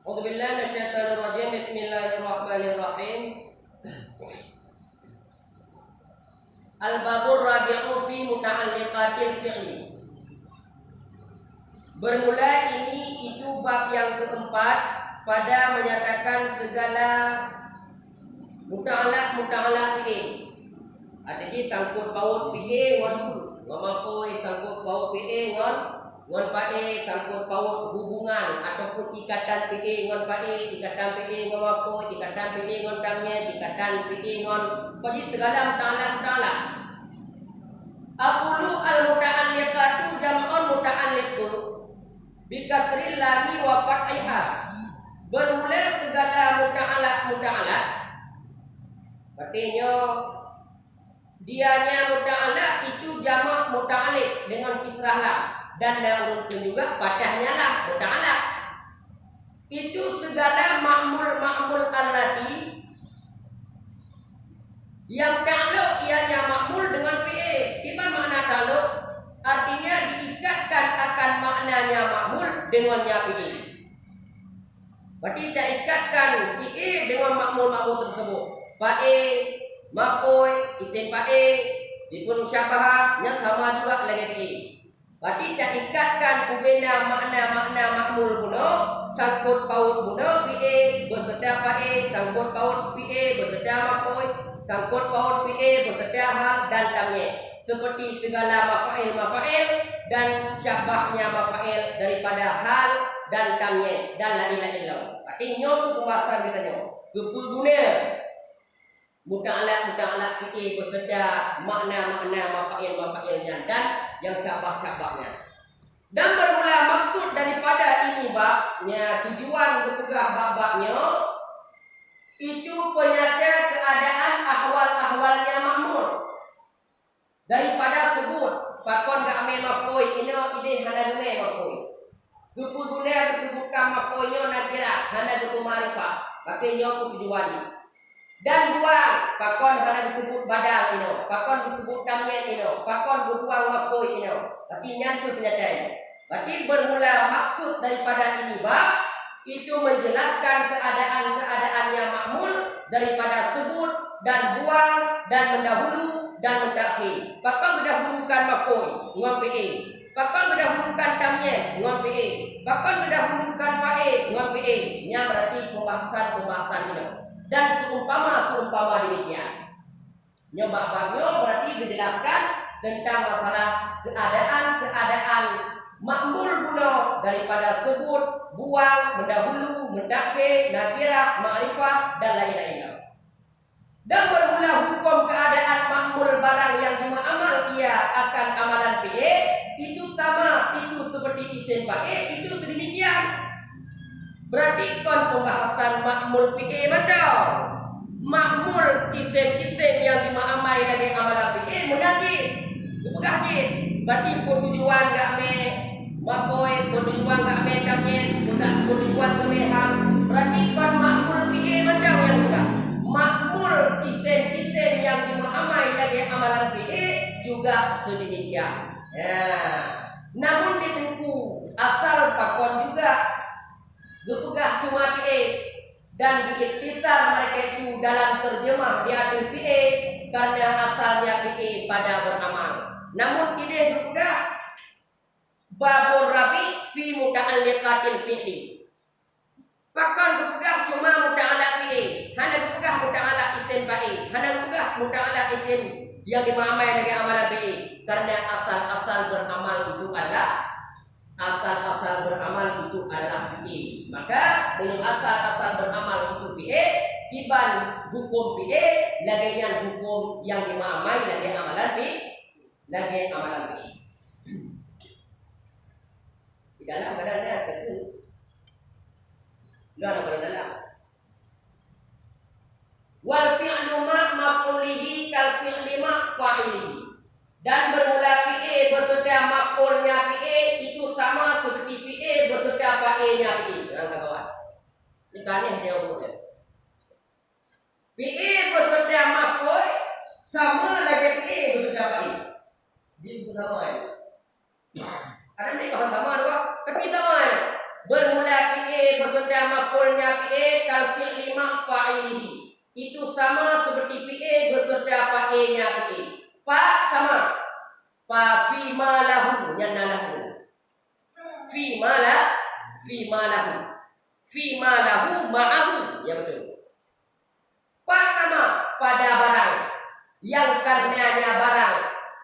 A'udzubillahi minasyaitonirrajim. Bismillahirrahmanirrahim. Al-babur rabi'u fi muta'alliqatil fi'li. Bermula ini itu bab yang keempat pada menyatakan segala muta'alaq fi'il. Artinya sangkut paut fi'il ngon maf'ul, sangkut paut fi'il ngon fa'il, sangkut paut hubungan ataupun ikatan fi'il ngon fa'il, ikatan fi'il ngon maf'ul, ikatan fi'il ngon tamyiz, ikatan fi'il ngon jadi segala muta'alaq. Aqulu al-muta'alliqatu jam'un muta'alliqun bi kasril lam wa fathiha. Bermula segala muta'alaq artinya dianya muta'alaq itu jamak muta'alliq dengan kisrah lam dan urutkan juga patahnya lam muta'alaq. Itu segala ma'mul allati yang ta'alluq ianya ma'mul dengan fi'il. Di mana makna ta'alluq? Artinya diikatkan akan maknanya ma'mul dengannya fi'il. Berarti kita ikatkan fi'il dengan ma'mul tersebut. Fa'il, maf'ul, isim fa'il, dipun musyabahah yang sama juga lagi fi'il. Berarti kita ikatkan kubena makna ma'mul puno, sangkut paut puno fi'il beserta fa'il, sangkut paut fi'il beserta maf'ul, sangkut paut fi'il beserta hal dan tamyiz. Seperti segala maf'il dan syabahnya maf'il daripada hal dan tamyiz dan la ilaha illallah. Artinya itu pembahasan kita nyo. Guna muta'alaq fi'il beserta makna maf'ilnya dan yang syabah-syabahnya. Dan bermula maksud daripada ini babnya, tujuan bertugas bab-babnya itu penyata keadaan ahwal-ahwalnya ma'mul. Daripada sebut pakon gak me maf'ul ino ide hana me maf'ul. Duku guna disebutkan maf'ulnya nakira hana duku ma'rifah. Makanya tujuan. Dan buang pakon hana disebut badal ino, pakon disebut tamyiz ino, pakon berbuang maf'ul ino. Tapi nyantu penyataan. Berarti bermula maksud daripada ini bab itu menjelaskan keadaannya ma'mul daripada sebut dan buang dan mendahulu dan mendakhil. Pakon mendahulukan maf'ul ngon fi'il, pakon mendahulukan tamyiz ngon fi'il, pakon mendahulukan fa'il ngon fi'il. Nya berarti pembahasan ini. Dan seumpama demikian. Nyobak-baknya berarti dijelaskan tentang masalah keadaan ma'mul guna daripada sebut, buang, mendahulu, mendakhil, nakirah, ma'rifah dan lain-lain. Dan bermula hukum keadaan ma'mul barang yang dima'amal ia akan amalan fi'il itu sama, itu seperti isim fa'il itu sedemikian. Berarti kon pembahasan ma'mul fi'il betul. Ma'mul isim yang dima'amai lagi amalan fi'il menanti. Kepegah jid. Berarti pun tujuan gak me maf'ul, pun tujuan gak me tamyiz, pun tujuan gak me hal. Berarti kon ma'mul fi'il betul yang juga. Ma'mul isim yang dima'amai lagi amalan fi'il juga sedemikian. Ya. Namun ditentu asal pakon juga gepegah cuma fi'il dan diiktisar mereka itu dalam terjemah diatur fi'il karena asalnya fi'il pada beramal. Namun ini gepegah babur rabi fi muta'alliqatil fi'li. Pakon gepegah cuma muta'alliq fi'il, hanya gepegah muta'alliq isim fa'il, hanya gepegah muta'alliq isim yang dimamai lagi amalan fi'il karena asal-asal beramal itu adalah fi'il. Maka dengan asal beramal itu fi'il, tiban hukum fi'il laginya hukum yang dimamai lagi amalan fi'il. Di dalam badannya betul. Luar dalam. Wal fi'lu ma maf'ulihi kal fi'li ma fa'ilihi. Dan bermula fi'il beserta maf'ulnya fi'il itu sama seperti fi'il beserta fa'ilnya fi'il. Kawan. Ini hanya umumnya. Fi'il beserta maf'ul sama lagi fi'il beserta fa'il. Dia sama ya. Ada ni kalau sama dua, tapi sama ya. Bermula fi'il beserta maf'ulnya PA kal fi'li maf'ilihi. Itu sama seperti PA beserta fa'ilnya PA. Fa sama. Fa fi ma lahu nyana lahu. Fi ma lahu. Fi ma lahu ma'ahu. Ya betul. Fa sama pada barang yang karenanya barang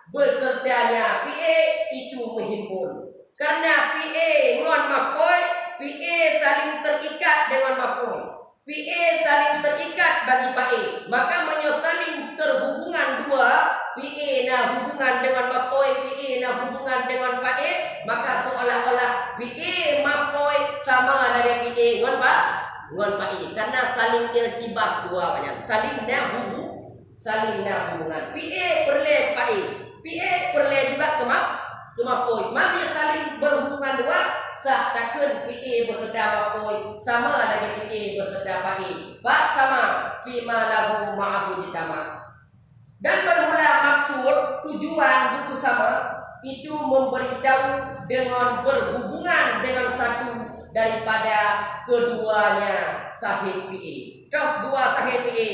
besertanya PA itu menghimpun. Karena PA ngon maf'ul, PA saling terikat dengan maf'ul. PA saling terikat bagi PA. Maka saling terhubungan dua, PA na hubungan dengan maf'ul, PA na hubungan dengan PA, maka seolah-olah PA maf'ul sama dengan PA ngon PA. Karena saling irtibas dua banyak. Saling na hubungan. PA perle PA. PA perle juga ke maf'ul. Maka saling berhubungan dua, sah takun PA beserta maf'ul sama dengan PA beserta PA. Ba sama fi ma lahu ma'ahu ditama. Dan bermula maksud tujuan buku sama itu memberitahu dengan berhubungan dengan satu daripada keduanya sahih PA. Terus dua sahih PA.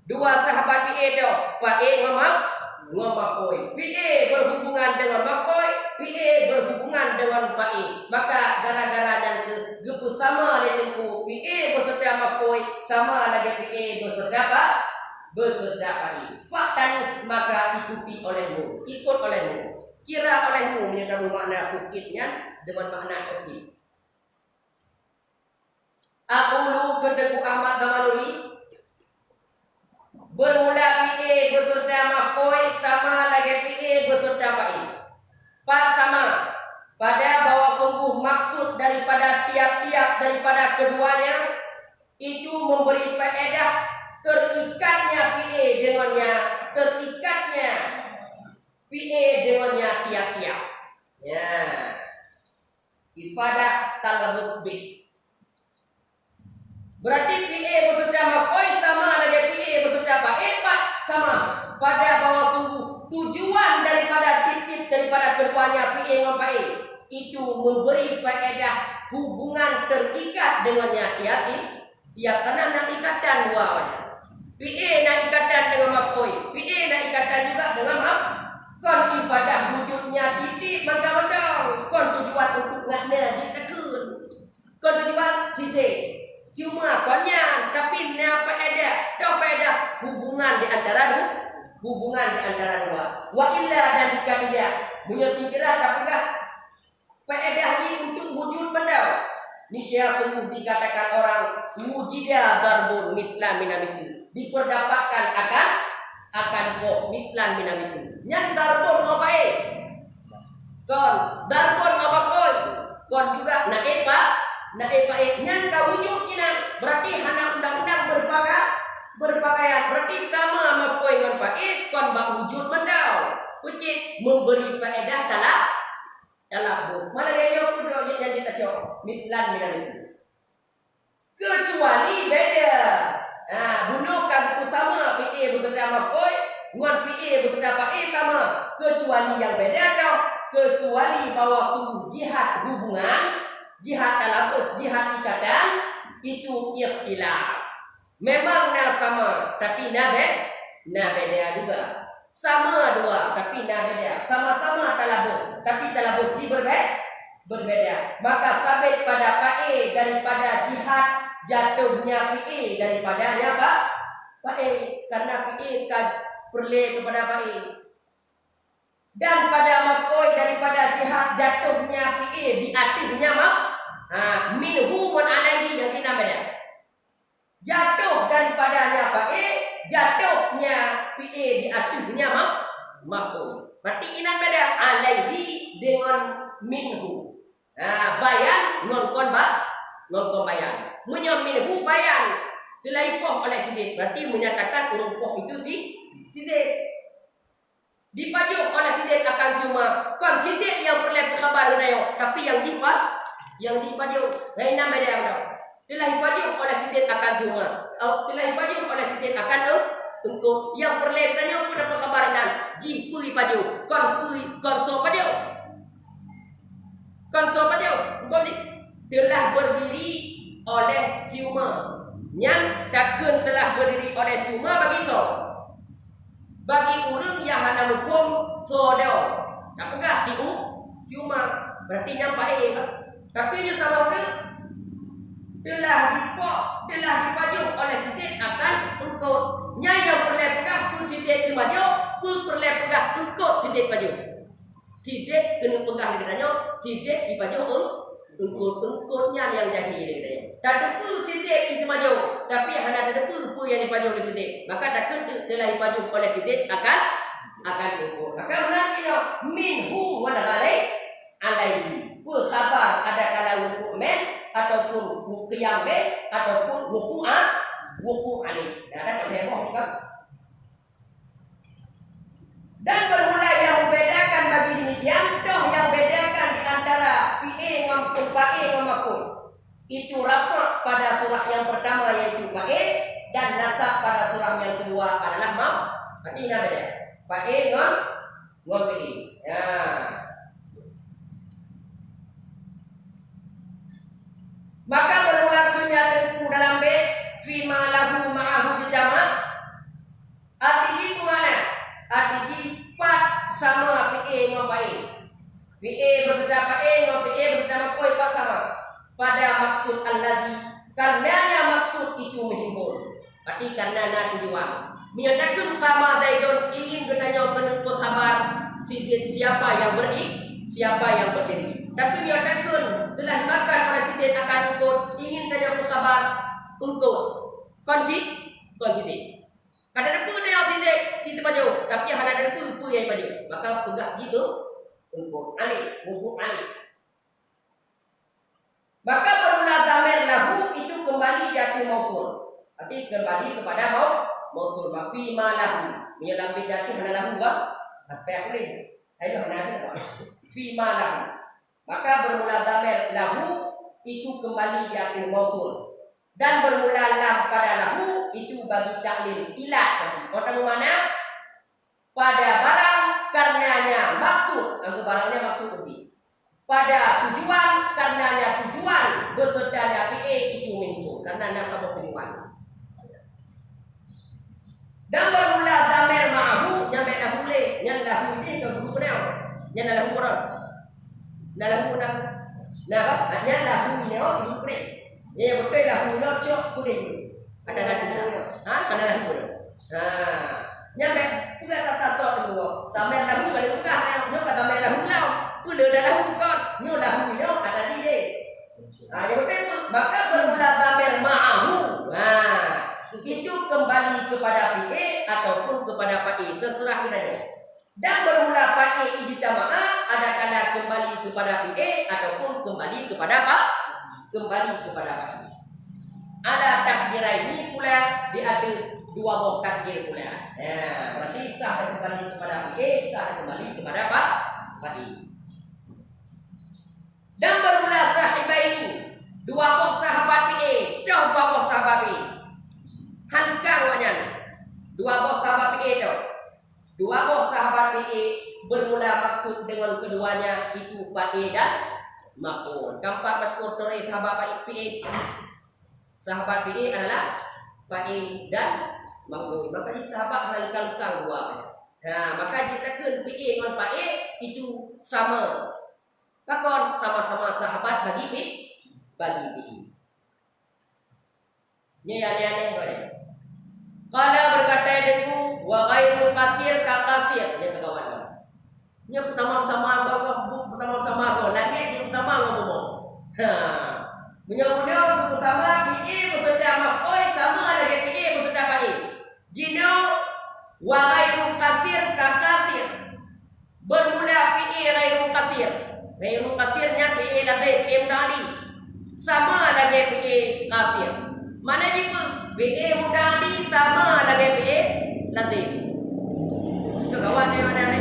Dua sahabat PA tu, PA maf'ul. PA berhubungan dengan maf'ul, PA berhubungan dengan PA. Maka gara-gara yang ke sama dengan PA beserta maf'ul sama lagi PA beserta PA. Faktanis maka ikuti olehmu, ikut olehmu, kira olehmu menyatakan makna fukitnya dengan makna kasih. Aku lu Kedekut Ahmad Zamanuri. Bermula PA beserta maf'ul sama lagi PA beserta PA. Pak sama pada bahwa sungguh maksud daripada tiap-tiap daripada keduanya itu memberi faedah terikatnya PA dengannya, terikatnya PA dengannya tiap-tiap. Ya. Ifadah talabus bih. Berarti PA beserta maf'ul sama lagi PA beserta PA sama pada bahwa sungguh tujuan daripada tip-tip daripada keduanya PA dengan PA itu memberi faedah hubungan terikat dengannya tiap karena nak ikatan dua wajah. PA nak ikatan dengan maf'ul, PA nak ikatan juga dengan kon ifadah wujudnya titik mentang-mentang kon tujuan untuk ngakna ditakun. Kon tujuan titik cuma konnya tapi apa ada hubungan di antara dua. Wa illa dan jika tidak punya pikiran tapi enggak faedah ini untuk wujud benda. Niscaya sungguh dikatakan orang wujida darbun mislan minamisin. Diperdapatkan akan kok mislan minamisin. Nyan darbun apa kon darbun apa kon juga nyan ka wujud kinan berarti hana undang-undang berpakaian berarti sama maf'ul dengan fa'il kon ba wujud mendau pucit memberi faedah talabus mana dia pun yang kita cok mislan minamisin kecuali beda. Bunuh kan sama PA beserta maf'ul dengan PA beserta fa'il sama kecuali yang beda kau kecuali bahwa sungguh jihad hubungan, jihad talabus, jihad ikatan itu ikhtilaf. Memang sama tapi beda juga. Sama dua tapi beda. Sama-sama talabus tapi talabus berbeda. Maka sabit pada PA daripada jihad jatuhnya PA daripadanya PA karena PA kan perle kepada PA. Dan pada maf'ul daripada jihad jatuhnya PA di akhirnya minhu wa alaihi yang kita beda. Jatuh daripadanya PA, jatuhnya PA di akhirnya maf'ul. Berarti ini beda alaihi dengan minhu. Bayan non-kon bayan. Munya minhu bayan telaipoh oleh sidit. Berarti menyatakan urumpoh itu sidit. Dipajuk oleh sidit akan cuma kon sidit yang perlu berkhabar dengan tapi yang dipajuk lain nama dia dah. Telah dipajuk oleh sidit akan cuma telah dipajuk oleh sidit akan engkau yang perlu tanya pun dapat khabar dan pui pajuk kon so pajuk kon ni telah berdiri oleh siuma. Yang takkan telah berdiri oleh siuma bagi so. Bagi orang yang hana hukum so dah. Tak pegah siuma. Berarti nyampai kan? Tapi dia sama dia telah dipajuk oleh sidik akan engkau. Nyai yang perlu pegah pun sidik semaju, pun perlu pegah engkau sidik pajuk. Sidik kena pegah dengan sidik dipajuk engkau-engkaunya yang jadi dengan. Tak depu sidik itu maju, tapi hanya ada depu yang dipajuk oleh sidik. Maka takkan telah dipajuk oleh sidik akan engkau. Maka menanti minhu wa alaihi. Pun khabar ada kala wuku men ataupun qiyam be ataupun wuku alaihi. Ada kalau heboh ni kan. Dan bermula yang membedakan bagi demikian, toh yang bedakan di antara PA dengan PAE dengan maf'ul. Itu rafa' pada surah yang pertama yaitu PAE dan nasab pada surah yang kedua adalah maf. Berarti ini beda. PAE dengan PAE. Ya. Maka berlakunya tentu dalam bait fima lahu ma'ahu jama'. Arti itu mana? Arti pat sama PA dengan PAE. PA bersama PAE dengan PA bersama maf'ul pas sama. Pada maksud allazi, karenanya maksud itu menghimpun. Arti karena tujuan. Menyatakan kama Zaidun ingin bertanya penuntut khabar siapa yang berdiri. Tapi menyatakan telah dimakan oleh sidik akan untuk ingin tanya kabar untuk konci. Kadang ada pun yang sidik di tempat jauh, tapi hanya ada pun yang maju. Maka pegah gitu untuk alih. Maka bermula damir lahu itu kembali jatuh mausul. Arti kembali kepada mausul. Fi ma lahu. Menyelambit jatuh hana lahu kan? Apa yang boleh? Saya dah hana ada tak? Fi ma lahu. Maka bermula damir lahu itu kembali jatuh mausul. Dan bermula lam pada lahu itu bagi taklil ilat. Kau tahu mana? Pada barang karenanya maksud. Angka barangnya maksud nanti. Pada tujuan karenanya tujuan besertanya PA itu minggu karena nasabah tujuan. Dan bermula damir ma'ahu yang lahu boleh yang lahu ini ke guru kenal yang lahu orang lahu nak yang lahu ini guru kenal yang betul lahu nak cok kuning ada ada lahu yang tidak tata sok tu damir lahu kalau bukan yang kata damir lahu lau pula lahu bukan nyo lahu ini ada di dia yang betul maka bermula damir ma'ahu itu kembali kepada PA ataupun kepada PAE terserah kepadanya. Dan bermula PAE ijtama'ah ada kala kembali kepada PA ataupun kembali kepada PAE. Ada takdir ini pula diambil dua buah takdir pula. Ya, berarti sah kembali kepada PA, sah kembali kepada PAE. Dan bermula sahibah ini dua buah sahabat PA, dua buah sahabat PA. Hankang wajan. Dua buah sahabat PA tu. Dua buah sahabat PA bermula maksud dengan keduanya itu PAE dan maf'ul. Keempat maksud dari sahabat PA. Sahabat PA adalah PAE dan maf'ul. Maka di sahabat hankang dua. Maka jika PA dengan PAE itu sama. Pakon sama-sama sahabat bagi PA. Ini aneh-aneh boleh. Qala berkata denku wa ghairu kasir ka kasir ya kawan. Nya pertama-tama lagi di utama ngomong. Menyebutnya utama PA beserta maf'ul sama lagi PA beserta PAE. Jino wa ghairu kasir ka kasir. Bermula PA ghairu kasir. Ghairu kasirnya PA lagi PA tadi. Sama lagi PA kasir. Mana jika PA mudadi sama lagi PA latif. Itu kawan yang mana ni?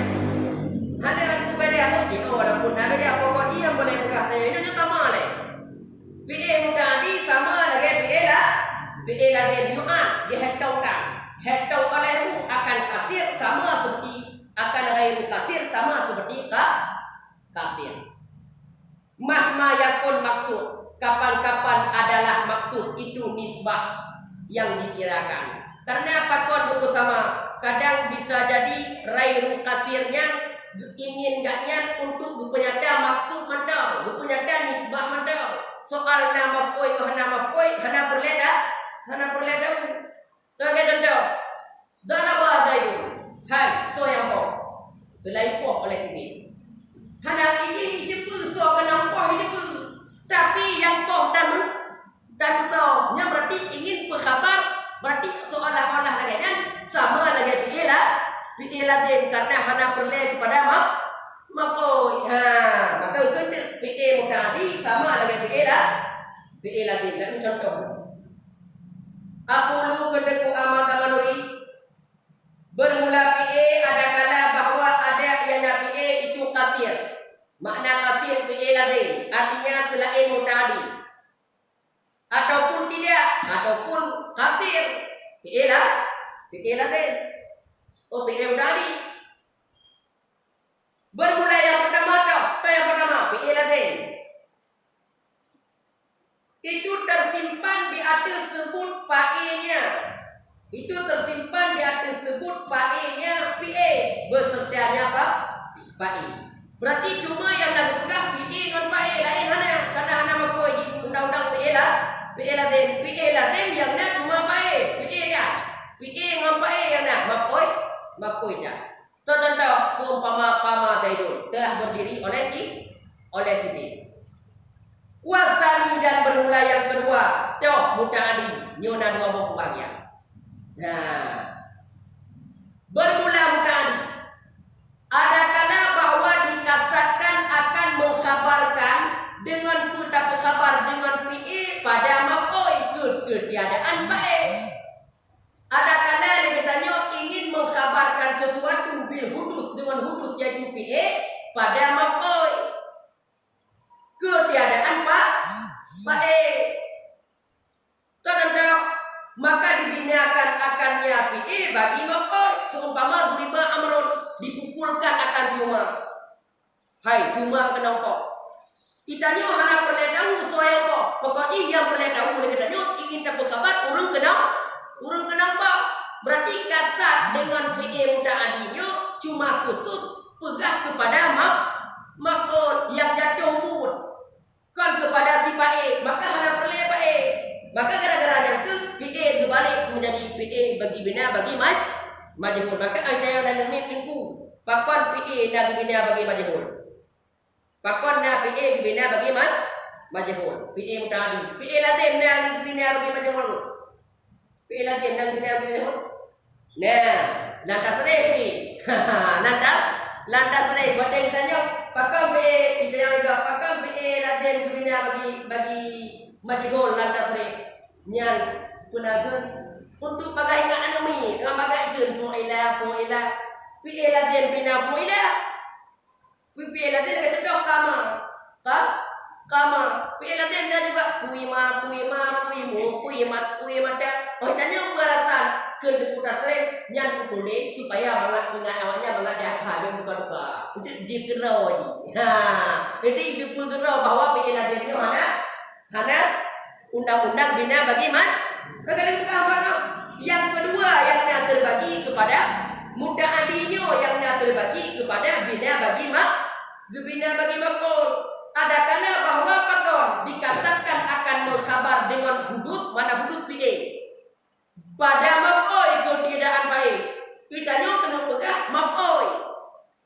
Ada aku beda aku jika walaupun ada dia pokok dia boleh buka tanya ini juga sama leh. PA mudadi sama lagi PA lah. PA lagi Jumat dihetaukan. Hetau olehmu akan kasir sama seperti akan ghairu kasir sama seperti kasir. Mahma yakun maksud. kapan-kapan adalah maksud itu nisbah yang dikirakan. Karena pakon buku sama kadang bisa jadi rairu kasirnya ingin gaknya untuk berpenyata maksud mandau, berpenyata nisbah mandau. Soal nama foi hana perleda sebagai contoh daraba daidu hai so yang po belai po oleh sini hana ini hidup so kenang po hidup tapi yang po dan so nya berarti ingin berkhabar berarti seolah-olah lagi sama lagi pi'ila din karena hana perle kepada mafoi maka kena pi'e mutadi sama lagi pi'ila din dan contoh aku lu kendeku amal kamanuri bermula pi'e ada kala bahwa ada ianya pi'e itu kasir makna kasir pi'ila din artinya selain mutadi ataupun tidak ataupun kasir pi'ila din pi'e mutadi bermula yang pertama pi'ila din itu tersimpan di atas sebut pa'e-nya. Itu tersimpan di atas sebut pa'e-nya pi'e besertanya apa? Pa'e. Berarti cuma yang dah pegang pi'e dengan pa'e lain hana karena hana mafoi di undang-undang pi'ela den yang dah cuma pa'e pi'e dah. Pi'e dengan pa'e yang dah mafoi dah. Contoh seumpama Zaidun telah berdiri oleh si wasani dan bermula yang kedua muta'adi nyona dua buah bahagian. Bermula muta'adi ada kala bahwa dikasatkan akan mengkhabarkan dengan kata khabar dengan pi'e pada maf'oi ketiadaan pa'e. Ada kala dia ingin mengkhabarkan sesuatu bil hudus dengan hudus yaitu pi'e pada maf'oi ketiadaan pa'e. Contoh maka dibinakan akannya pi'e bagi maf'oi seumpama duriba amrun dipukulkan akan cuma hai cuma kenapa itanya hana perle tahu soal apa pokoknya yang perle tahu katanya ingin dapat kabar urung kenapa berarti kasat dengan pi'e muta'adinya cuma khusus pegah kepada maf'ul yang jatuh mud kan kepada si pa'e maka hana perle pa'e maka gara-gara yang ke pi'e berbalik menjadi pi'e bagi bina bagi majhul maka ada yang dan minggu pakon pi'e dan bina bagi majhul pakon na pi'e bina bagi majhul pi'e mutadi pi'e lazim dan bina bagi majhul pi'e lazim dan bina bagi majhul lantas repi lantas repi buat yang tanya pakon pi'e kita yang juga pakon pi'e lazim bina bagi majhul lantas repi nyan punagun untuk bagai ingat anami dengan bagai jun fu'ila pi'e lazim bina fu'ila pi'e lazim kata dok kama pi'e lazim dia juga puima dah tanya alasan kedeputan sering nyan kulit supaya banget ingat awaknya banget dah habis buka untuk dikerau jadi itu pun kerau bahwa pi'e lazim itu hana undang-undang bina bagi bagaimana bukan yang kedua yang terbagi kepada muta'adinya yang terbagi kepada bina bagi maf'ul. Ada kala bahwa pakon dikasatkan akan berkhabar dengan hudus mana hudus pi'e pada maf'ul ketiadaan pa'e itanya kena pegah maf'ul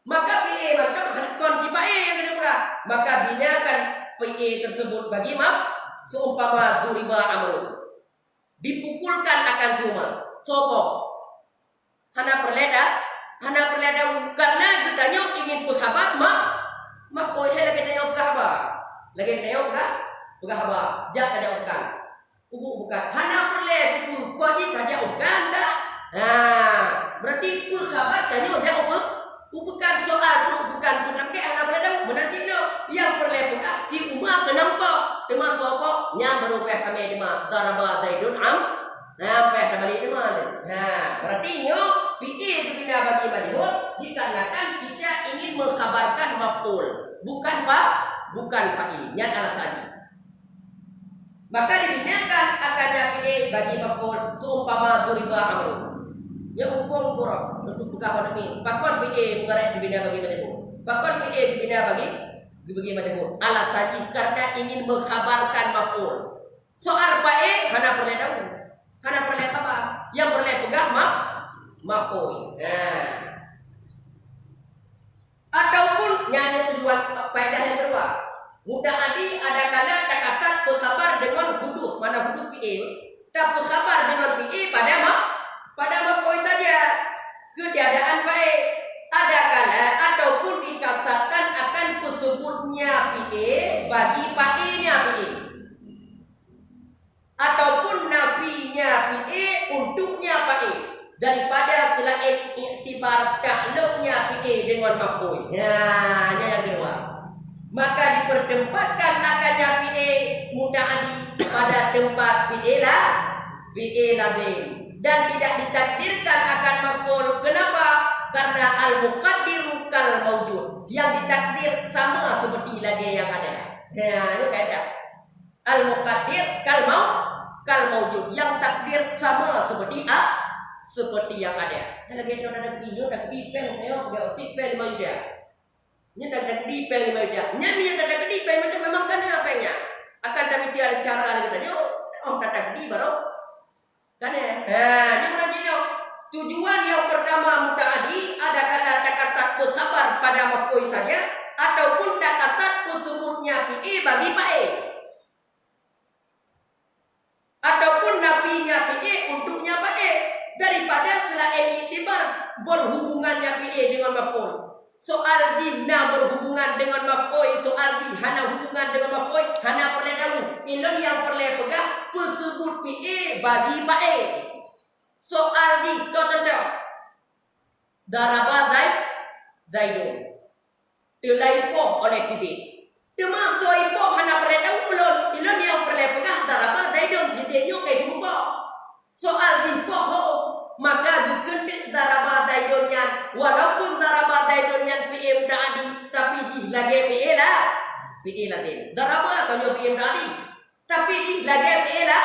maka pi'e maka kon si pa'e yang kena pegah maka binakan pi'e tersebut bagi seumpama duriba amrun dipukulkan akan cuma sopo hana perleda karena katanya ingin berkhabar maf'oi lagi tanya berkhabar jak ada ukan bukan hana perle itu wajib saja ukan dah berarti berkhabar tanya jak bukan soal tu bukan tapi hana perle menanti yang perle bukan si umma kenapa tema sopo nya berupah kami dima daraba Zaidun sampai kembali di mana? Berarti pi'e itu bina bagi majhul dikarenakan kita ingin mengkhabarkan maf'ul, bukan pa'e. Nya alasannya. Maka dibinakan akannya PA bagi maf'ul seumpama duriba amru. Yang hukum kurang untuk buka pandemi. Pakon PA bukan dibina bagi madhur. Pakon PA dibina bagi madhur. Alasannya karena ingin mengkhabarkan maf'ul. Soal PA hana perlu tahu. Hana perlu khabar. Yang perlu pegang maf'ul. Nah. Ataupun nyanyi tujuan faedah yang kedua. Mudah adi ada kala takasat berkhabar dengan hudus. Mana hudus PA? Tak berkhabar dengan PA pada maf'ul saja. Ketiadaan baik ada kala ataupun dikasarkan akan tersebutnya PA bagi PA-nya PA. Ataupun nafinya PA untuknya PA. Daripada selain iktibar takluknya PA dengan maf'ul. Nah, ini yang kedua. Maka dipertempatkan akannya PA muta'addi pada tempat PA lazim dan tidak ditakdirkan akan maf'ul. Kenapa? Karena al-muqaddiru kal mawjud. Yang ditakdir sama seperti lagi yang ada. Nah, itu kaidah. Al-muqaddir kal mawjud. Yang takdir sama seperti yang ada. Kalau kita ada video tak dipeng tengok dia sipel mai dia. Ini tak dipeng mai dia. Nyami tak dipeng itu memang kan apanya. Akan kami tiada cara lagi tadi. Tak di baru. Kan ya? Ini mana tujuan yang pertama muta'addi ada kala takasat berkhabar pada maf'ul saja ataupun takasat tersebutnya PA bagi PA. Ataupun nafinya PA untuknya PA daripada selain iktibar berhubungannya PA dengan maf'ul. Soal dina berhubungan dengan maf'ul, soal di hana hubungan dengan maf'ul, hana perlu tahu. Ilmu yang perlu pegang tersebut PA bagi PA. Soal di contoh daraba zaidun telaipoh oleh Siti. Termasuk ipoh hana perlu tahu ulun. Ilmu yang perlu pegang daraba zaidun Siti nyo kayak jumpa. Soal di poh maka dikendik daraba zaidunnya walaupun daraba zaidunnya PA muta'addi tapi di lagi PA lazim. Daraba kalau PA muta'addi tapi di lagi PA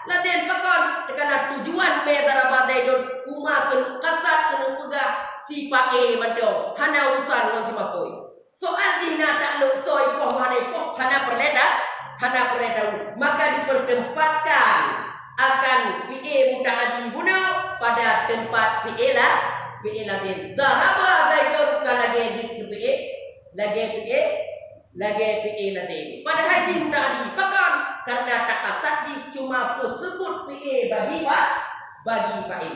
lazim pakon karena tujuan me daraba zaidun kuma kenu kasat kenu pegah si PA mantong hana urusan dengan si maf'ul. Soal dina takluk soi poh hana perlu tahu maka dipertempatkan akan PA muta'addi guna pada tempat PA lazim. Daraba zaidun lagi PA lazim. Padahal di muta'addi pakon karena takasat cuma tersebut PA bagi PA.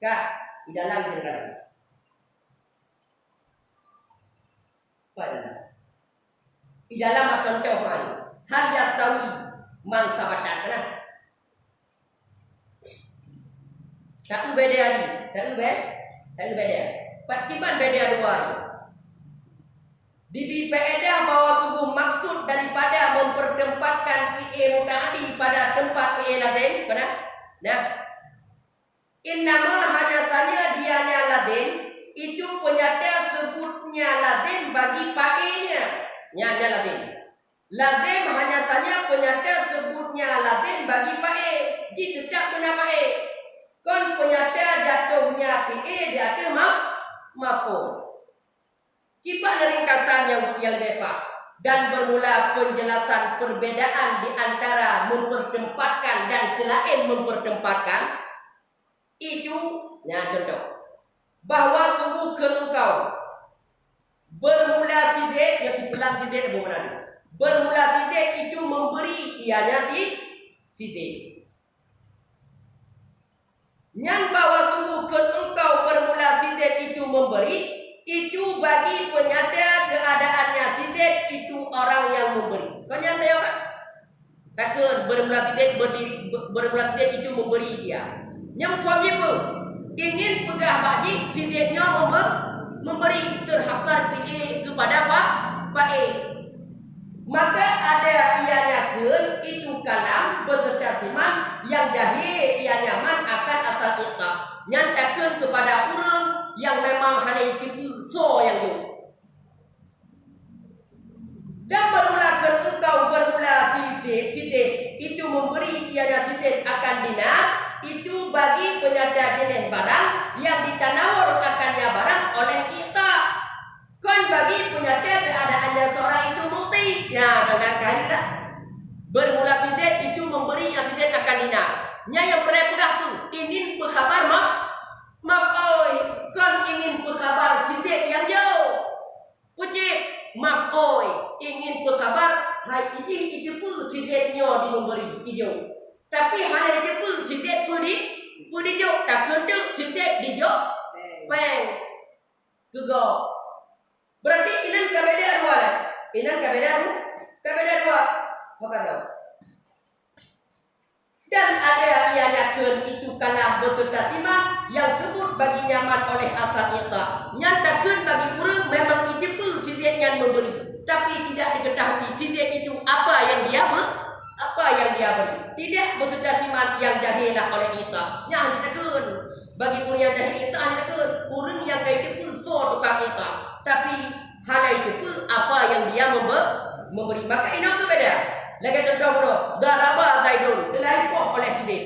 Kak, di dalam cerita. Di dalam contoh hal yastawi man sabatan kana tak beda ni tak beda patiban beda dua di faedah bahwa sungguh maksud daripada mempertempatkan PA muta'addi pada tempat PA lazim kana nah innama hanya saja dianya lazim itu penyata sebutnya lazim bagi PA-nya nyanya lazim. Lazim hanya saja penyata sebutnya lazim bagi PA. Jika tidak benar PA. Kon penyata jatuhnya PA di atas maf'ul. Kipas ringkasan yang lepas dan bermula penjelasan perbedaan di antara mempertempatkan dan selain mempertempatkan itu contoh bahwa sungguh engkau bermula sidik yang sebelah sidik bermula bermula sidik itu memberi ianya sidik. Yang bahwa sungguh engkau bermula sidik itu memberi itu bagi penyata keadaannya sidik itu orang yang memberi. Kau nyata ya kan? Takkan bermula sidik itu memberi dia. Yang wajib ingin pegah bagi sidiknya memberi terhasar PA kepada Pak A. Maka ada ianya kun itu kalam beserta siman yang jahil ia nyaman akan asal iqab nyatakan kepada orang yang memang hanya tipu so yang tu Dan bermula engkau bermula sidik itu memberi ianya sidik akan dinar itu bagi penyata jenis barang yang ditanawur akannya barang oleh kita. Kan bagi penyata keadaannya seorang itu muti. Ya, kadang-kadang dah. Bermula sidik itu memberi yang sidik akan dinar. Nya yang pedah tu ingin berkhabar maaf oi. Kan ingin berkhabar sidik yang jauh. Puji maaf oi, ingin berkhabar hai ini itu pun sidetnya di memberi hijau. Tapi hanya itu pun sidet pudi jo tak kenduk sidet di jo peng juga. Berarti inan kabeda dua lah. Inan kabeda dua. Maka tahu. Dan ada ianya ken itu kalam beserta siman yang sebut bagi nyaman oleh asal ita. Nyatakan bagi orang memang itu pun sidet yang memberi. Tapi tidak diketahui sidet itu apa yang dia beri. Tidak beserta siman yang jahilah oleh ita. Nya nyatakan bagi orang yang jahil ita nyatakan orang yang kayak itu pun so tukang ita. Tapi hal itu pun apa yang dia memberi. Maka ini tu beda. Lagi contoh dulu, daraba Zaidun dilahirkan oleh sidik.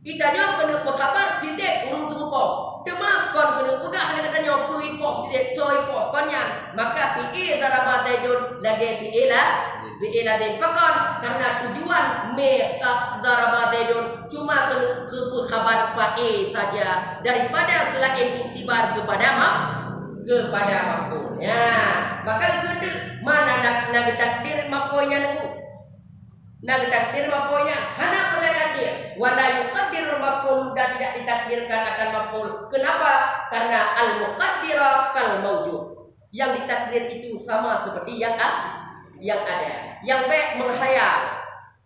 Itanya kena berkhabar sidik urung serupa. Dema kon kena pegah dengan katanya pui pok sidik soi pok konyan. Maka pi daraba Zaidun lagi pi la den pakon karena tujuan me daraba Zaidun cuma kena berkhabar pai saja daripada selain iktibar kepada maf'ul. Ya, maka kena mana nak takdir maf'ulnya nunggu. Nak takdir maf'ulnya hana boleh takdir wala yuqaddir maf'ul dan tidak ditakdirkan akan maf'ul. Kenapa? Karena al-muqaddira kal mawjud. Yang ditakdir itu sama seperti yang ada. Yang baik menghayal.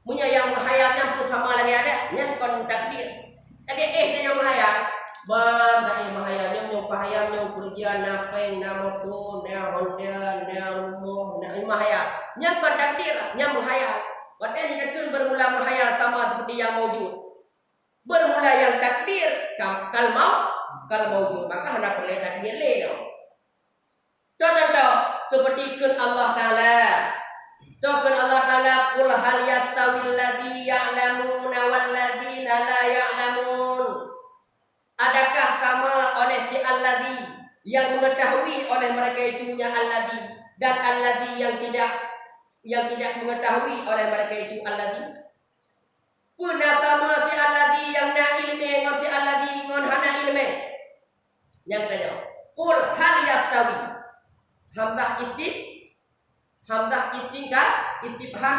Punya yang menghayalnya pun sama lagi ada. Yang kon takdir. Lagi dia yang menghayal. Menghayalnya nyong pahayalnya kerja napeng nama tu na honda na rumah na menghayal. Yang kon takdir, yang menghayal. Padahal jika bermula menghayal sama seperti yang mawjud. Bermula yang takdir kal mawjud. Maka hendak boleh takdir leh. Contoh seperti kun Allah Ta'ala. Kun Allah Ta'ala qul hal yastawil ladzi ya'lamuna wal ladzina la ya'lamun. Adakah sama oleh si alladzi yang mengetahui oleh mereka itunya alladzi dan alladzi yang tidak mengetahui oleh mereka itu alladzi. Puna sama si alladzi yang na ilme ngon si alladzi ngon hana ilme. Yang tanya, qul hal yastawi. Hamzah istifham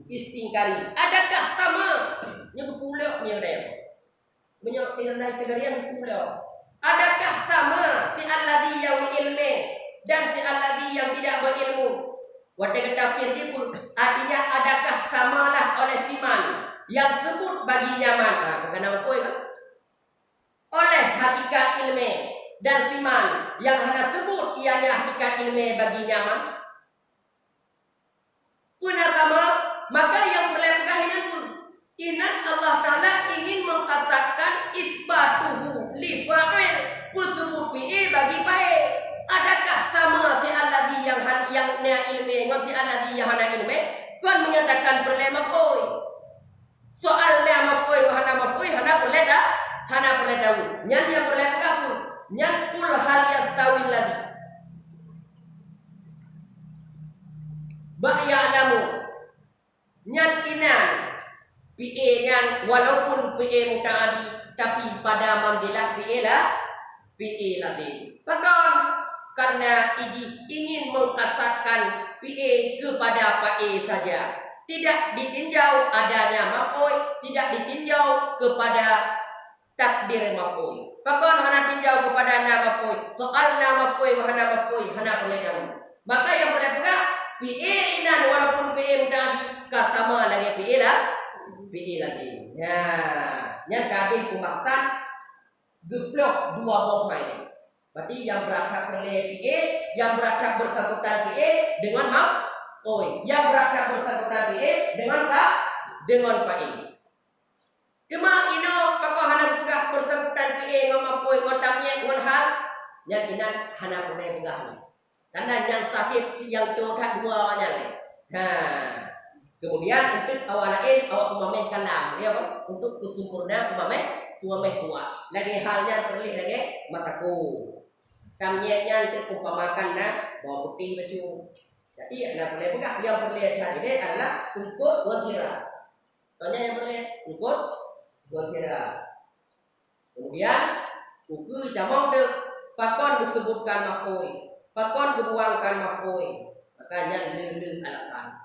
istingkari. Adakah sama? Yang pula yang dia. Menyok nilai segalian pula. Adakah sama si alladzi yang ilme dan si alladzi yang tidak berilmu? Waktu tafsir itu artinya adakah samalah oleh siman yang sebut bagi nyaman. Kenapa apa kan? Oleh hakikat ilmu dan siman yang hanya sebut ianya hakikat ilmu bagi nyaman. Puna sama, maka yang melengkahinya pun inat Allah Ta'ala ingin mengkasatkan isbatuhu li fa'il kusubut bi'i bagi fa'il. Adakah sama si alladzi yang na ilme ngon si alladzi yang hana ilme kon menyatakan perle maf'ul. Soalnya maf'ul hana perle tahu. Nyan yang perle kamu nyan kul hal yastawil ladzi ba'ya'lamu nyan inan PA nyan walaupun PA muta'adi tapi pada manggilah PA ladzi. Pakon karena ingin mengasahkan PA kepada PA saja. Tidak ditinjau adanya maf'ul, tidak ditinjau kepada takdir maf'ul. Pakon hana tinjau kepada na maf'ul. Soal na maf'ul hana boleh tahu. Maka yang boleh pegang PA inan walaupun PA mutadi kasama lagi PA lagi. Ya, yang kabeh kumaksan geblok dua boh ini. Berarti yang berakar oleh PA, yang berakar bersangkutan PA dengan maf'ul, yang berakar bersangkutan PA dengan PA. Cuma ino pakau hana pegah bersangkutan PA dengan maf'ul, dengan tamyiz, dengan hal, yang inan hana boleh pegah. Karena yang sahib yang curhat dua nya le. Nah, kemudian untuk awal lain awak umameh kalam, ya Pak. Untuk kesempurna umameh tua. Lagi halnya terlih lagi mataku. Kamnya terumpamakan nah bawah putih baju. Jadi anda boleh buka yang perlihatkan ini adalah untuk wakira. Contohnya yang boleh untuk wakira. Kemudian buku jamong dek pakon disebutkan mafui. Pakon dibuangkan mafui. Makanya lilin alasan.